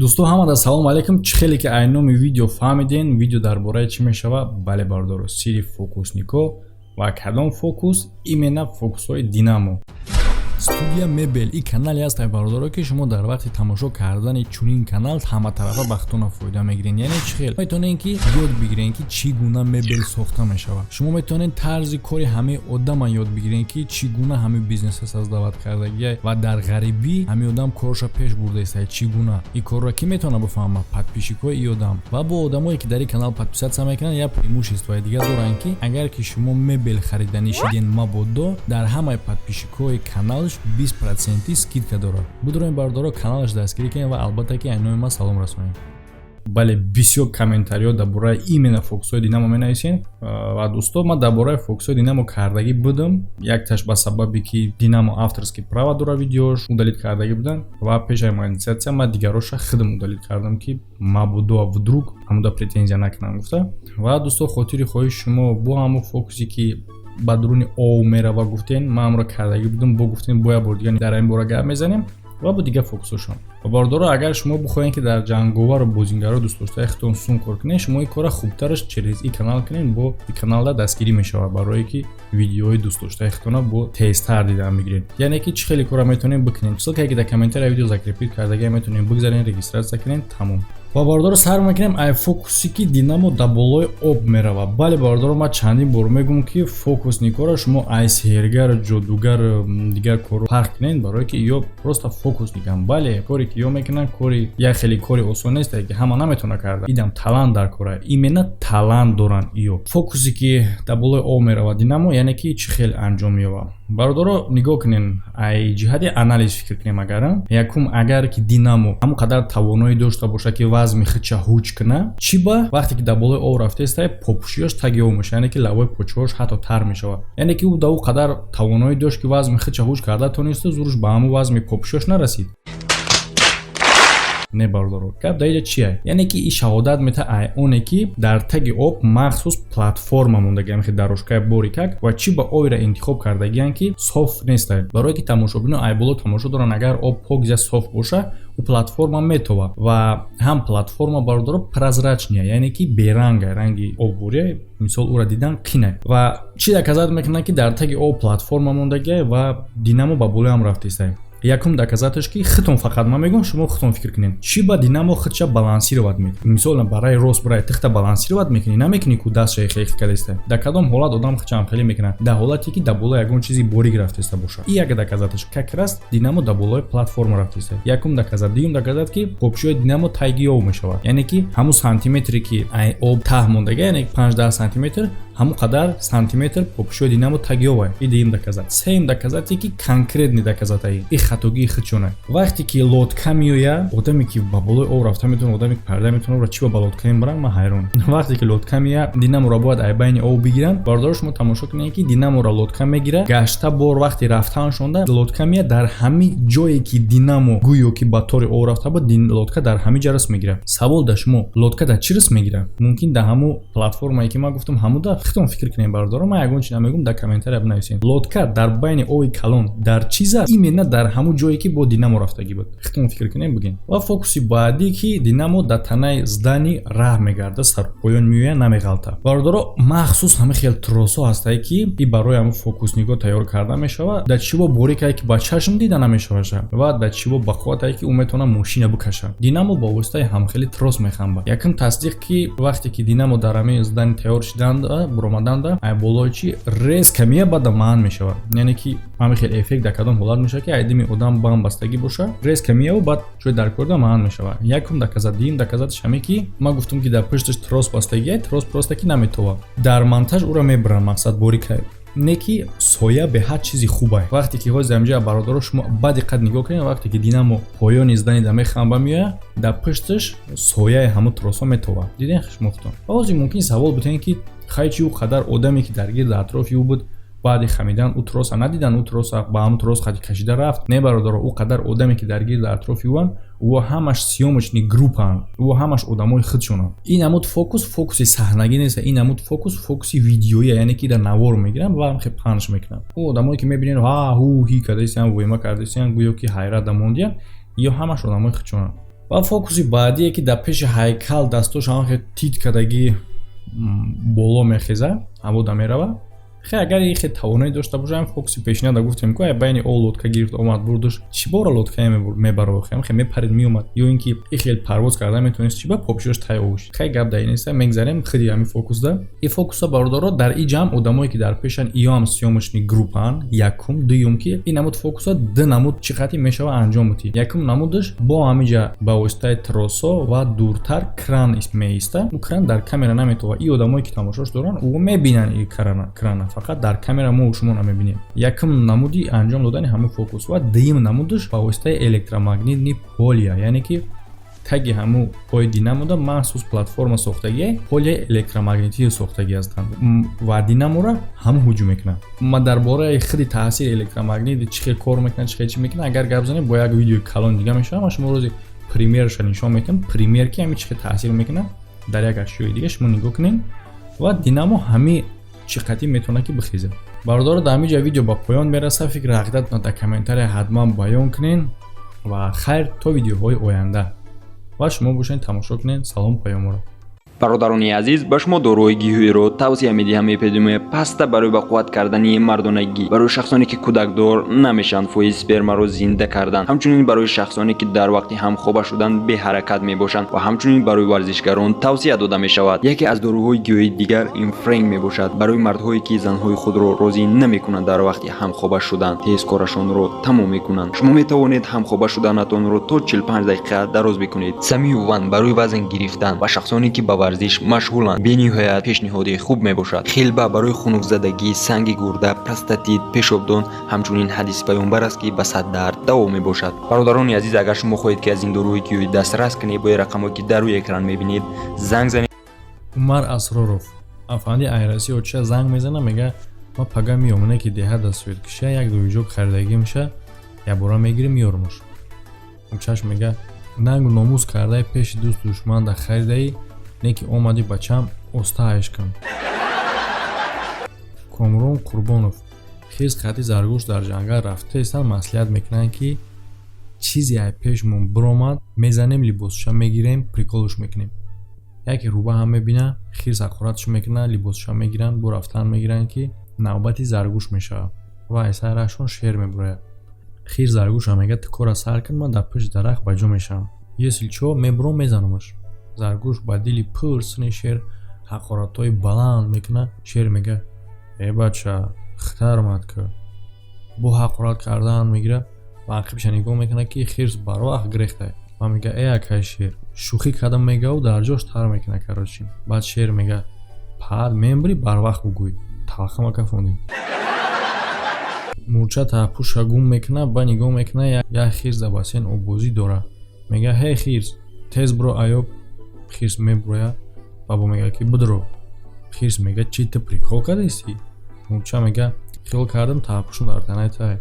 Дӯстон ҳамада ассалому алайкум. Чӣ хеле ки айноми видео фаҳмиден, видео дар бораи чӣ мешавад? Бале бардоро, сири фокусникҳо ва кадом фокус? Именно фокусҳои динамо. Студия мебел ин канале аст бардоро ки шумо дар вақти тамошо кардани чунин канал ҳаматарафа ба худтон фоида мегирен. Яъне чӣ хел метавонед ки ёд бигирен ки чӣ гуна мебел сохта мешавад. Шумо метавонед тарзи кори ҳамаи одама ёд бигирен ки чӣ гуна ҳамаи бизнеса создавад кардагия ва дар ғарибӣ ҳамаи одам корша пеш бурдаистад. Чӣ гуна ин корро ки метавонад бифаҳмад? Подписчикҳои ин одам ва бо одамое ки дар ин канал подписатсия мекунанд як преимуществои дигар доранд ки агар ки шумо мебел хариданӣ шиден мабодо дар ҳамаи подписчикҳои канал 20% скидка дорад. Будроин бардоро каналаш дастгирӣ кунед ва албатта ки айноми ма салом расонед. Бале бисёр комментариҳо дар бораи именно фокусҳои динамо менависен ва дӯстон ман дар бораи фокусҳои динамо кардагӣ будам. Якташ ба сабаби ки динамо авторский право дора видеош удалит кардагӣ будам ва пешаи монетизатсия ман дигароша худам удалит кардам ки мабудо вдруг ҳамуда претензия накунам гуфта. Ва дӯстон хотири хоҳиш шумо бо ҳамон фокусе ки ба дуруни ов мерава гуфтен, ман амро кардагӣ будам, бо гуфтен бо як бор дигар дар ин бора гап мезанем ва бо дигар фокусошон. Ва бардоро агар шумо бихоҳед ки дар ҷанговару бозингаро дӯстдоштаи худтон сум кор кунед, шумо ин кора хубтараш через ин канал кунед, бо ин каналда дастгирӣ мешавад барое ки видеоҳои дӯстдоштаи худтона бо тезтар дидан бигиред. Яъне ки чӣ хеле кора метавонед бикунед. Ссилкае ки дар комментарияи видео закрепит кардагӣ метавонед бигзаред, регистратсия кунед, тамом. Ва бардоро сар мекунем ай фокусе ки динамо дар болои об мерава. Бале бардоро ман чандин бор мегӯм ки фокусникора шумо айсҳергар, ҷодугар, дигар корро фарқ кунед барое ки ё просто фокусникам. Бале коре ки ё мекунанд кори як хеле кори осон нест ки ҳама наметавонад карда. Идам талант дар кора. Именно талант доранд иё. Фокусе ки дар болои об мерава динамо, яъне ки чӣ хел анҷом меёбад. Бардоро нигоҳ кунен ай ҷиҳати анализ фикр кунем агара. Якум агар ки динамо ҳамон қадар тавоноӣ дошта боша ки вазми хича ҳуҷ куна, чӣ ба вақте ки дар болои об рафтаистай попушиёш тагиёв мешавад, яъне ки лавҳои почаҳош ҳатто тар мешавад. Яъне ки ӯ дар ӯ қадар тавоноӣ дошт ки вазми хича ҳуҷ карда тонисту зурш ба ҳамон вазми попушиёш нарасид. Не бардоро. Гап дар инҷа чие? Яъне ки ин шаҳодат мета ай оне ки дар таги об махсус платформа мондагиам ки дарошкаи бори как ва чӣ ба обиро интихоб кардагиам ки соф нестад. Барое ки тамошобино ай боло тамошо доранд агар об покиза соф боша, ӯ платформа метова ва ҳам платформа бардоро прозрачния, яъне ки беранга, ранги оббурия, мисол ӯра дидан қина. Ва чӣ доказат мекунад ки дар таги об платформа мондагия ва динамо ба болоям рафтаистай. Якум доказаташ ки хитон фақат ман мегӯям шумо хитон фикр кунед. Чӣ ба динамо хитча балансировать мекунад? Мисолан барои рост, барои тихта балансировать мекунӣ, намекунӣ ку дастша хеле калиста. Дар кадом ҳолат одам хитча амхеле мекунад? Дар ҳолате ки дар болои ягон чизи бориг рафтаиста боша. Ин як доказаташ. Как раз динамо дар болои платформа рафтаиста. Якум доказат. Дигум доказат ки попушиёи динамо тагиёв мешавад. Яъне ки ҳамун сантиметре ки ай об таҳ мондаги, яъне 5-10 сантиметр ҳамун қадар сантиметр попушиёи динамо тагиёва. Ин дигим доказат. Сеюм доказате ки конкретни доказата ин хатогии хитчона. Вақте ки лодка меояд, одаме ки ба болои об рафта метавонад, одаме ки парда метавонад, ва чӣ ба лодка мебаранд, ман ҳайрон. Вақте ки лодка меояд, динаморо бояд ай байни об бигиранд. Бардоро шумо тамошо кунед ки динаморо лодка мегира, гашта бор вақти рафтаншонда лодка меояд дар ҳамин ҷое ки динамо гӯё ки ба тори об рафта буд, лодка дар ҳамин ҷа рас мегирад. Савол дар шумо, лодка дар чӣ рас мегирад? Мумкин дар ҳамун платформае ки ман гуфтам ҳамуда хитон фикр кунед бардоро. Ман ягон чиз намегӯм, дар комментария бинависен. Лодка дар байни оби калон дар чиз аст? Именно дар ҳамун ҷое ки бо динамо рафтагӣ буд. Хитон фикр кунед бигин. Ва фокуси баъдӣ ки динамо дар танаи здани раҳ мегарда, сарпоён меояд, намеғалта. Бардоро махсус ҳамин хел тросо ҳастае ки ин барои ҳамун фокусникҳо тайёр карда мешавад. Дар чиво борикае ки ба чашм дида намешаваша ва дар чиво бақувватае ки ӯ метавонад мошина бикашад. Динамо бо воситаи ҳамхели трос механбад. Якум тасдиқ ки вақте ки динамо дар ҳамин здани тайёр шиданда, буромаданда, ай болои чи резка меояд, баъда маҳан мешавад. Яъне ки ҳамин хел эффект дар кадом ҳолат мешавад ки ай дими одам бам бастагӣ боша, резка меояд, баъд ҷои даркорда маҳан мешавад. Якум доказат. Дигим доказаташ ҳаме ки ман гуфтам ки дар пушташ трос бастагия, трос просто ки наметова. Дар монтаж ӯро мебаранд мақсад борика. Не ки соя бе ҳар чизи хубе. Вақте ки ҳоз замҷа бародаро шумо ба диққат нигоҳ кунед, вақте ки динамо поёни зданида механба меояд, дар пушташ сояи ҳамун тросо метова. Диден шумо худтон. Ҳозир мумкин савол бутен ки хай чӣ ӯ қадар одаме ки дар гирди атрофи ӯ буд, баъди хамидан ӯ троса надидан, ӯ троса ба ҳамун трос хати кашида рафт. Не бародаро, ӯ қадар одаме ки дар гирди атрофи ӯанд, ӯ ҳамаш сиёмочни группанд, ӯ ҳамаш одамои худшонанд. Ин намуд фокуси саҳнагӣ нест, ин намуд фокуси видеоия, яъне ки дар навор мегиранд ва хе панш мекунанд. Ӯ одамое ки мебинед ҳа ҳу ҳи кардасиян, воима кардасиян, гӯё ки ҳайрат дамондиян, ё ҳамаш одамои худшонанд. ва фокуси баъдие ки дар пеши ҳайкал дастош ҳамон ки титкадагӣ боло мехеза, ҳавода мерава. Хе агар ин хе тавонаи дошта боша, ҳам фокуси пешинада гуфтем ки байни о лодка гирифт омад бурдуш чӣ бора лодкае мебаро, хе мепарид меомад, ё ин ки ин хел парвоз карда метавонист чӣ ба попшош тай овуш. Хе гап дар ин нест, мегзарем хиди ҳамин фокусда. Ин фокуса бародаро дар ин ҷамъ одамое ки дар пешан иё ҳам съёмочни группан, якум, дуюм ки ин намуд фокуса ду намуд чӣ қадр мешава анҷом мудӣ. Якум намудаш бо ҳамиҷа ба воситаи тросо ва дуртар кран меиста. У кран дар камера наметавонад. Ин одамое ки тамошош доранд ӯ мебинанд ин крана, фақат дар камера мо шумо намебинем. Якум намуди анҷом додани ҳамин фокус ва дуюм намудаш ба воситаи электромагнитни полия, яъне ки таги ҳамун пои динамода махсус платформа сохтагие полияи электромагнитии сохтагӣ ҳастанд ва динамора ҳам ҳуҷум мекунад. Ма дар бораи худи таъсири электромагнит чӣ хел кор мекунад, чӣ хел чӣ мекунад, агар гап занем бо як видеои калон дига мешавад. Ма шумо рӯзи примерша нишон метавонам, пример ки ҳамин чӣ хел таъсир мекунад дар як ашёи дига шумо нигоҳ кунед ва динамо ҳамин чӣ қадр метавонад ки бихезад. Бародаро дар ҳамин ҷа видео ба поён мераса. Фикр ақидатон дар комментария ҳатман баён кунед ва хайр то видеоҳои оянда ва шумо бошед тамошо кунед. Салом паёморо. бародарони азиз, ба шумо дорои гиҳӯиро тавсия медиҳам эпидемия паста барои бақувват кардани мардонагӣ барои шахсоне ки кӯдакдор намешанд фоизи спермаро зинда кардан, ҳамчунин барои шахсоне ки дар вақти ҳамхоба шудан беҳаракат мебошанд ва ҳамчунин барои варзишгарон тавсия дода мешавад. яке аз доруҳои гиёҳии дигар инфренг мебошад. барои мардҳое ки занҳои худро розӣ намекунанд дар вақти ҳамхоба шудан тез корашонро тамом мекунанд. шумо метавонед ҳамхоба шуданатонро то 45 дақиқа дароз бикунед. самиюван барои вазн гирифтан ва шахсоне ки ба варзиш машғуланд бениҳоят пешниҳоди хуб мебошад. хелба барои хунукзадагӣ, санги гурда, простатит, пешобдон, ҳамчунин ҳадиси паёнбар аст ки ба саддард даво мебошад. бародарони азиз, агар шумо хоҳед ки аз ин доруҳои гиёҳӣ дастрас кунед, бо рақамҳое ки дар рӯи экран мебинед занг занед. Умар Асроров афанди айраси оча занг мезана, мега ма пага миёмане ки деҳада суд киша як дуйҷок харидагӣ меша, як бора мегири миёрмуш. Учаш мега нангу номус кардаи пеши дӯст душманда харидаи не ки омади бачам остааш кун. Комрон Қурбонов хез қадди заргӯш дар ҷангал рафтаестан маслиҳат мекунанд ки чизе ай пешмон биромад мезанем либосуша мегирем приколуш мекунем. яке рӯба ҳам мебина хирс ақоратш мекуна либосуша мегиранд бо рафтан мегиранд ки навбати заргӯш мешавад ва айсарашон шер мебурояд. хир заргӯша мега тикора сар кун, ман дар пеши дарахт ба ҷо мешавам. ё силчо мебуром мезанамаш. заргӯш ба дили пурсини шер ҳақоратҳои баланд мекуна. шер мега бача хитар мад ку бо ҳақорат кардан мегира ва ақибша нигоҳ мекуна ки хирс барвақт гирехта ва мега акай шер шӯхӣ кардам мегаву дар ҷош тар мекуна карочи. баъд шер мега пад мембри барвақт бугӯй талхама кафонди. мурча таҳпуша гум мекуна ба нигоҳ мекуна як хирс дар бассейн оббозӣ дора. мега ҳей хирс тез биро аёб. хирс мебурояд бабо мега ки бидро. хирс мега чӣ ту прикол кардасӣ? мурча мега хиёл кардам таҳпушон дар танаи тай.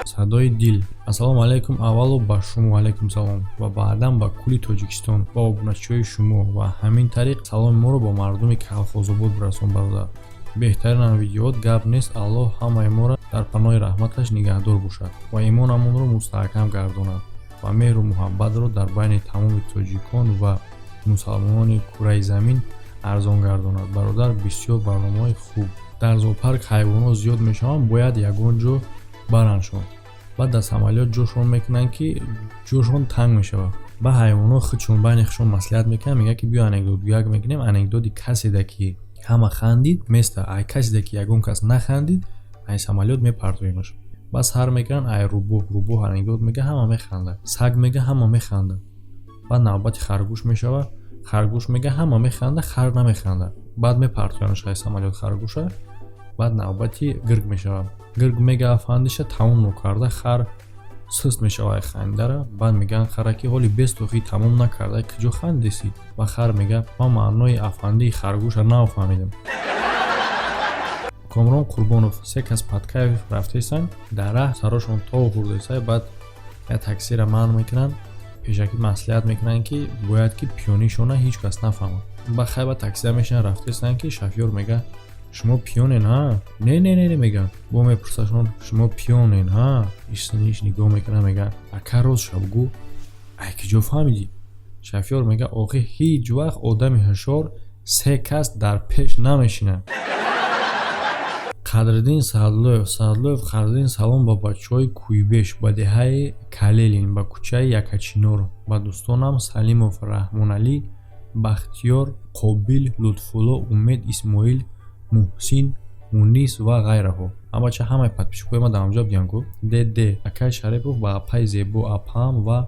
садои дил. ассалому алайкум. аввало ба шумо алайкум салом ва баъдан ба кулли тоҷикистон ба обуначиҳои шумо ва ҳамин тариқ саломи моро бо мардуми Калхозобод бирасон бародар. беҳтарин видеоот гап нест. аллоҳ ҳамаи моро дар паноҳи раҳматаш нигаҳдор бошад ва имонамонро мустаҳкам гардонад ва меҳру муҳаббатро дар байни тамоми тоҷикон ва мусалмонони кураи замин арзон гардонад. бародар, бисёр барномаҳои хуб. дар зоопарк ҳайвонот зиёд мешаванд, бояд ягон ҷо бараншон. баъд дар самолёт ҷошон мекунанд ки ҷошон танг мешавад. ба ҳайвонот худшон байни худшон маслиҳат мекунанд, мега ки биё анекдот гӯяк мекунем. анекдоти каседа ки ҳама хандид места ай каседа ки ягон кас нахандид ай самолёт мепартоимаш. бас ҳар мекунанд ай рӯбоҳ анекдот мега ҳама механдад. саг мега ҳама механдад. баъд навбати харгӯш мешавад. харгӯш мега ҳама механдад, хар намехандад. баъд мепартоянаш ай самолёт харгӯша. баъд навбати гирг мешавад. гирг мега афандиша тамом нокарда хар суст мешавад ай хандидара. баъд меган хара ки ҳоли бестохӣ тамом накарда киҷо хандеси? ва хар мега ман маънои афандии харгӯша нафаҳмидам. Комрон Қурбонов се кас Паткаев рафтаистанд, дар раҳ сарошон тов хӯрдаистанд. баъд як таксира манъ мекунанд, пешакӣ маслиҳат мекунанд ки бояд ки пиёнишона ҳеҷ кас нафаҳмад. ба хайба таксида мешинанд рафтаистанд ки шофёр мега шумо пиёнен ҳа? Не меган. бо мепурсашон шумо пиёнен ҳа? ишниш нигоҳ мекунад мега ака рост шабгӯ ай ки ҷо фаҳмидӣ? Шафёр мега охи ҳеҷ вақт одами ҳушёр се кас дар пеш намешинад. Қадриддин Саъдлоев Қадриддин салом ба бачаҳои Кӯйбеш, ба деҳаи Калелин, ба кӯчаи Якачинор, ба дӯстонам Салимов, Раҳмоналӣ, Бахтиёр, Қобил, Лутфулло, Умед, Исмоил, Муҳсин, Мунис ва ғайраҳо. Абача ҳамаи подписчикои ма дар онҷо бидиям гӯ. ДД Акай Шарипов ба апаи Зебо апам ва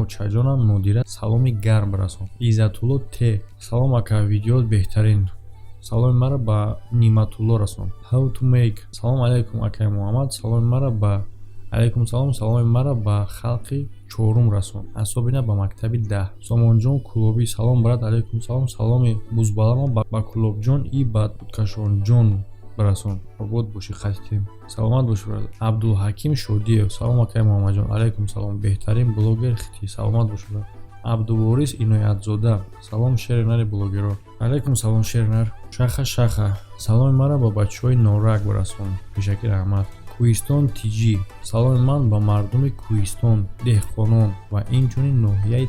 очаҷонам Нодира саломи гарм расон. Иззатулло Т салом ака, видеоат беҳтарин. Саломи мара ба Ниматулло расон. How to make салом алайкум акай Муҳаммад. Саломи мара ба алайкум салом. Саломи мара ба халқи чорум расон. Асобина ба мактаби 10. Сомонҷон Кулоби салом брат. Алайкум салом. Саломи бузбалама ба Кулобҷон и ба Кашонҷон расон. Обод боши хатитем. Саломат бош брат. Абдулҳаким Шодиев салом акай Муҳаммадҷон. Алайкум салом. Беҳтарин блогер хити. Саломат бош брат. Абдуворис Иноятзода салом шери нари блогеро. Алайкум салом шери нар. Шаха саломи мара ба бачаҳои Норак расон. Пешаки раҳмат. Кӯҳистон Тиҷи саломи ман ба мардуми Кӯҳистон, деҳқонон ва инчунин ноҳияи